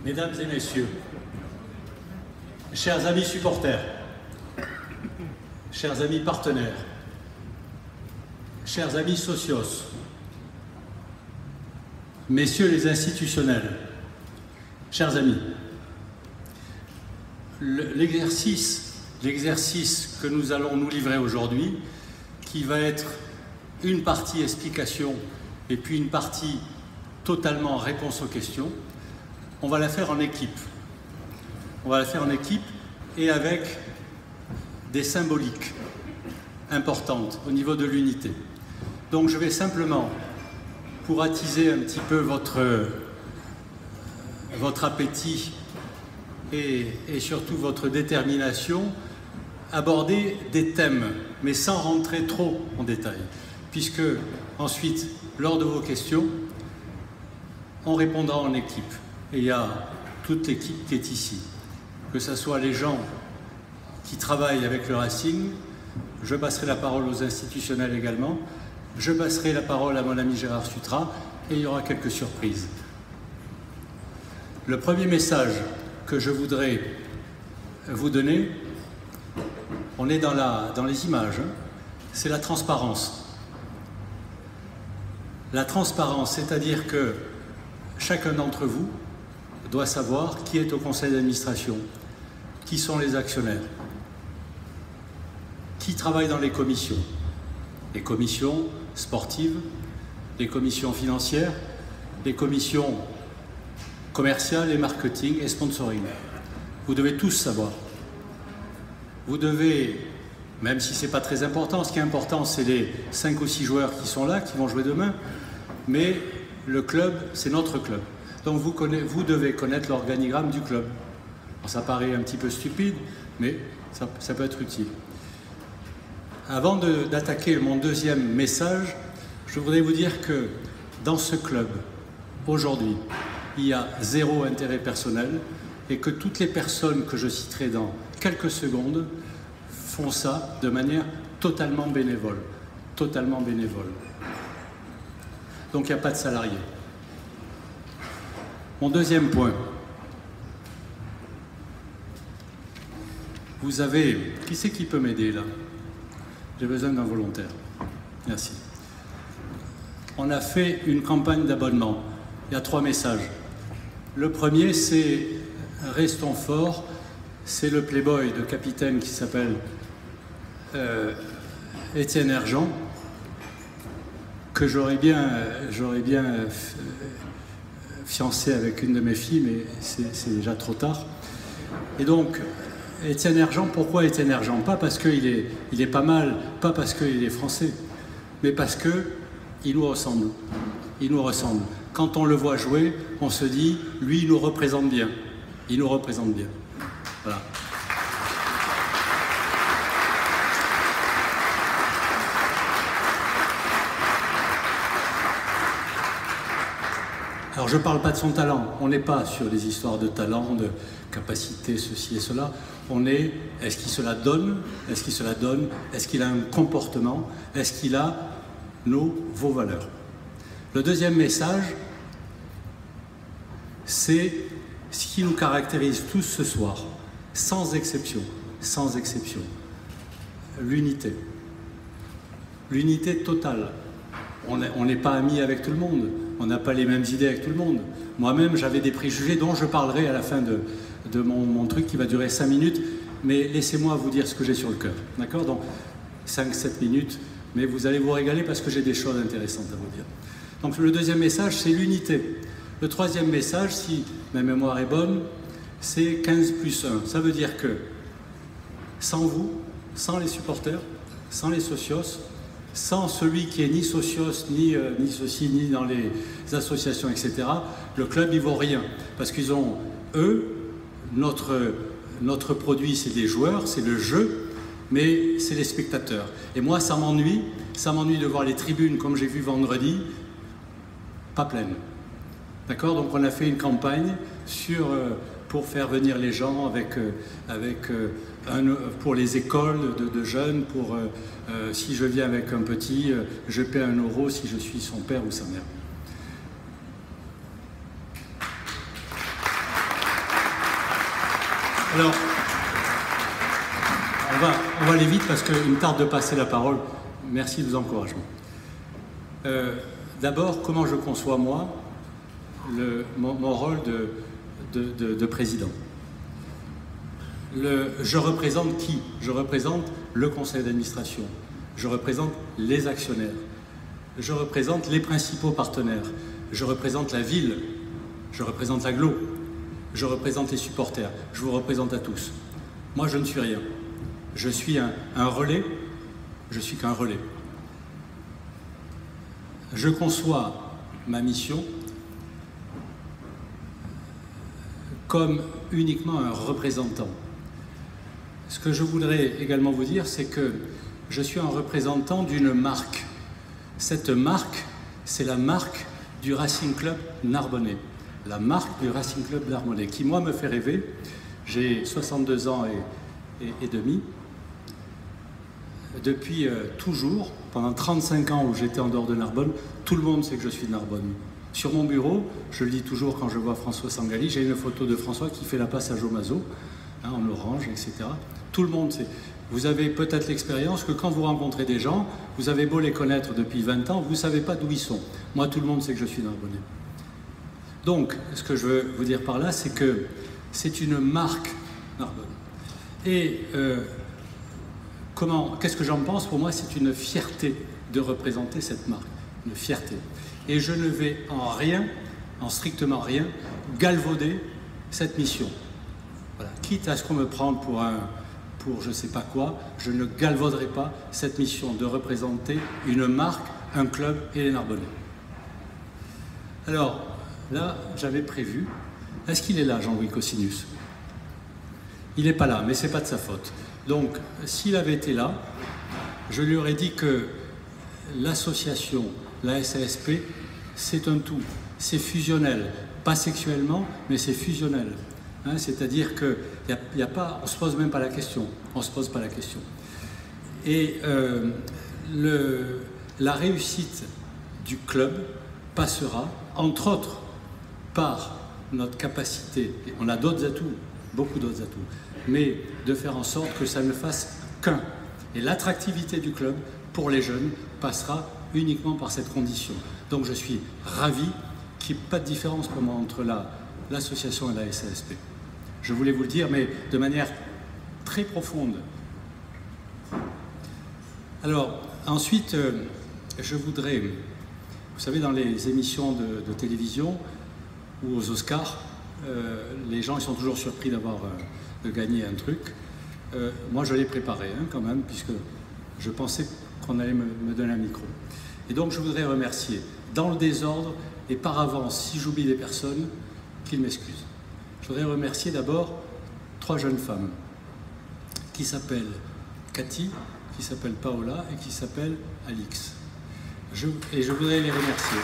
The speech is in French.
Mesdames et messieurs, chers amis supporters, chers amis partenaires, chers amis socios, messieurs les institutionnels, chers amis, l'exercice que nous allons nous livrer aujourd'hui, qui va être une partie explication et puis une partie totalement réponse aux questions, on va la faire en équipe. On va la faire en équipe et avec des symboliques importantes au niveau de l'unité. Donc je vais simplement, pour attiser un petit peu votre appétit et surtout votre détermination, aborder des thèmes, mais sans rentrer trop en détail, puisque ensuite, lors de vos questions, on répondra en équipe. Et il y a toute l'équipe qui est ici, que ce soit les gens qui travaillent avec le Racing. Je passerai la parole aux institutionnels également, je passerai la parole à mon ami Gérard Sutra, et il y aura quelques surprises. Le premier message que je voudrais vous donner, on est dans les images, hein, c'est la transparence. La transparence, c'est-à-dire que chacun d'entre vous doit savoir qui est au conseil d'administration, qui sont les actionnaires, qui travaille dans les commissions sportives, les commissions financières, les commissions commerciales et marketing et sponsoring. Vous devez tous savoir. Vous devez, même si ce n'est pas très important, ce qui est important, c'est les 5 ou 6 joueurs qui sont là, qui vont jouer demain, mais le club, c'est notre club. Donc vous devez connaître l'organigramme du club. Alors, ça paraît un petit peu stupide, mais ça peut être utile. Avant d'attaquer mon deuxième message, je voudrais vous dire que dans ce club, aujourd'hui, il y a 0 intérêt personnel et que toutes les personnes que je citerai dans quelques secondes font ça de manière totalement bénévole. Totalement bénévole. Donc il n'y a pas de salariés. Mon deuxième point. Vous avez... Qui c'est qui peut m'aider là? J'ai besoin d'un volontaire. Merci. On a fait une campagne d'abonnement. Il y a 3 messages. Le premier, c'est « Restons forts ». C'est le playboy de capitaine qui s'appelle Étienne Ergent, que j'aurais bien fiancé avec une de mes filles, mais c'est déjà trop tard. Et donc, Étienne Ergent, pourquoi Étienne Ergent? Pas parce qu'il est pas mal, pas parce qu'il est français, mais parce qu'il nous ressemble. Il nous ressemble. Quand on le voit jouer, on se dit, lui, il nous représente bien. Il nous représente bien. Voilà. Alors je ne parle pas de son talent, on n'est pas sur des histoires de talent, de capacité, ceci et cela. On est, est-ce qu'il se la donne? Est-ce qu'il se la donne? Est-ce qu'il a un comportement? Est-ce qu'il a vos valeurs? Le deuxième message, c'est ce qui nous caractérise tous ce soir, sans exception, l'unité. L'unité totale. On n'est pas amis avec tout le monde, on n'a pas les mêmes idées avec tout le monde. Moi-même, j'avais des préjugés dont je parlerai à la fin de mon truc qui va durer 5 minutes, mais laissez-moi vous dire ce que j'ai sur le cœur, d'accord? Donc 5-7 minutes, mais vous allez vous régaler parce que j'ai des choses intéressantes à vous dire. Donc le deuxième message, c'est l'unité. Le troisième message, si ma mémoire est bonne, c'est 15+1. Ça veut dire que sans vous, sans les supporters, sans les socios, sans celui qui est ni socios, ni ceci, ni dans les associations, etc., le club, il vaut rien. Parce qu'ils ont, eux, notre produit, c'est des joueurs, c'est le jeu, mais c'est les spectateurs. Et moi, ça m'ennuie de voir les tribunes, comme j'ai vu vendredi, pas pleines. D'accord? Donc on a fait une campagne pour faire venir les gens pour les écoles de jeunes, si je viens avec un petit, je paie 1 € si je suis son père ou sa mère. Alors, on va aller vite parce qu'il me tarde de passer la parole. Merci de vos encouragements. D'abord, comment je conçois, moi, mon rôle de président. Je représente qui? Je représente le conseil d'administration. Je représente les actionnaires. Je représente les principaux partenaires. Je représente la ville. Je représente l'agglo. Je représente les supporters. Je vous représente à tous. Moi, je ne suis rien. Je suis un relais. Je suis qu'un relais. Je conçois ma mission comme uniquement un représentant. Ce que je voudrais également vous dire, c'est que je suis un représentant d'une marque. Cette marque, c'est la marque du Racing Club Narbonnais. La marque du Racing Club Narbonnais, qui, moi, me fait rêver. J'ai 62 ans et demi. Depuis toujours, pendant 35 ans où j'étais en dehors de Narbonne, tout le monde sait que je suis de Narbonne. Sur mon bureau, je le dis toujours quand je vois François Sangali, j'ai une photo de François qui fait la passe à Jomazo, hein, en orange, etc. Tout le monde sait. Vous avez peut-être l'expérience que quand vous rencontrez des gens, vous avez beau les connaître depuis 20 ans, vous ne savez pas d'où ils sont. Moi, tout le monde sait que je suis narbonnais. Donc, ce que je veux vous dire par là, c'est que c'est une marque Narbonne. Et qu'est-ce que j'en pense? Pour moi, c'est une fierté de représenter cette marque. Une fierté. Et je ne vais en rien, en strictement rien, galvauder cette mission. Voilà. Quitte à ce qu'on me prenne pour je ne sais pas quoi, je ne galvauderai pas cette mission de représenter une marque, un club et les Narbonnais. Alors, là, j'avais prévu... Est-ce qu'il est là, Jean-Louis Cosinus? Il n'est pas là, mais ce n'est pas de sa faute. Donc, s'il avait été là, je lui aurais dit que l'association, la SASP, c'est un tout, c'est fusionnel, pas sexuellement, mais c'est fusionnel. Hein, c'est-à-dire qu'on ne se pose même pas la question, on ne se pose pas la question. Et la réussite du club passera, entre autres, par notre capacité, et on a d'autres atouts, beaucoup d'autres atouts, mais de faire en sorte que ça ne fasse qu'un. Et l'attractivité du club, pour les jeunes, passera uniquement par cette condition. Donc je suis ravi qu'il n'y ait pas de différence pour moi entre l'association et la SASP. Je voulais vous le dire, mais de manière très profonde. Alors, ensuite, je voudrais, vous savez, dans les émissions de télévision ou aux Oscars, les gens ils sont toujours surpris de gagner un truc. Moi, je l'ai préparé hein, quand même, puisque je pensais qu'on allait me donner un micro. Et donc, je voudrais remercier, dans le désordre et par avance, si j'oublie des personnes, qu'ils m'excusent. Je voudrais remercier d'abord 3 jeunes femmes qui s'appellent Cathy, qui s'appelle Paola et qui s'appelle Alix. Et je voudrais les remercier.